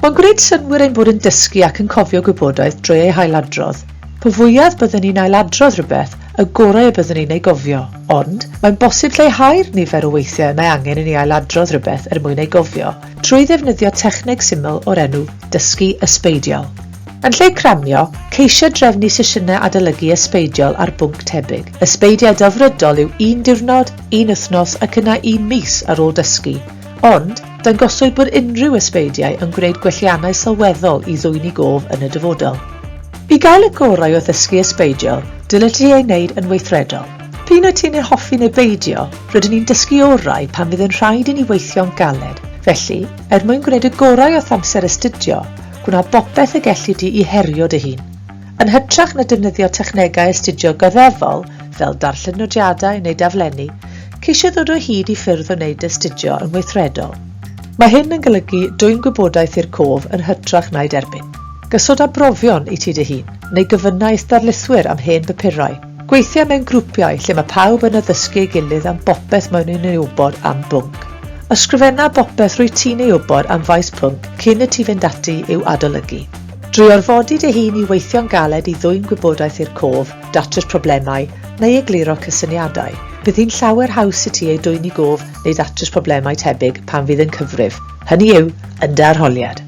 Mae'n gwneud synnwyr ein bod yn dysgu ac yn cofio gwybodaeth drwy ei hailadrodd. Po fwyaf byddwn ni'n ailadrodd rhywbeth, y gorau y byddwn ni'n ei gofio, ond mae'n bosib lleihau'r nifer o weithiau mae angen i ni ailadrodd rhywbeth mwyn ei gofio, trwy ddefnyddio techneg syml o'r enw Ddysgu Ysbeidiol. Yn lle cramio, ceisio drefnu sesiynau adolygu ysbeidiol ar bwnc tebyg. Ysbeidiau delfrydol yw 1 diwrnod, 1 wythnos ac yna 1 mis ar ôl dysgu, ond dangoswyd bod unrhyw ysbeidiau yn gwneud gwelliannau sylweddol i ddwy'n i gof yn y dyfodol. I gael y gorau o ddysgu ysbeidiol, dylai ti ei wneud yn weithredol. P'un wyt ti'n ei hoffi neu beidio, rydyn ni'n dysgu orau pan fydd yn rhaid i ni weithio'n galed. Felly, mwyn gwneud y gorau o amser astudio, gwna bopeth y gellu di i herio dy hun. Yn hytrach na defnyddio technegau astudio goddefol, fel darllen nodiadau neu daflenni, ceisio ddod o hyd i ffyrdd o wneud astudio yn weithredol. Mae hyn yn golygu dwy'n gwybodaeth i'r cof yn hytrach na'i derbyn. Gysod â brofion i ti dy hun, neu gyfynnaeth darlithwyr am hen bapurau. Gweithio mewn grwpiau lle mae pawb yn addysgu ei gilydd am bopeth maen nhw'n ei wybod am bwnc. Ysgrifenna bopeth rwy ti'n ei wybod am faes pwnc cyn y ti fynd ati i'w adolygu. Drwy orfodi dy hun i weithio'n galed i ddwy'n gwybodaeth i'r cof, datrys problemau, neu egluro cysyniadau, bydd hi'n llawer haws i ti ei dwy'n i gof neu datrys problemau tebyg pan fydd yn cyfrif. Hynny yw, yn dy arholiad.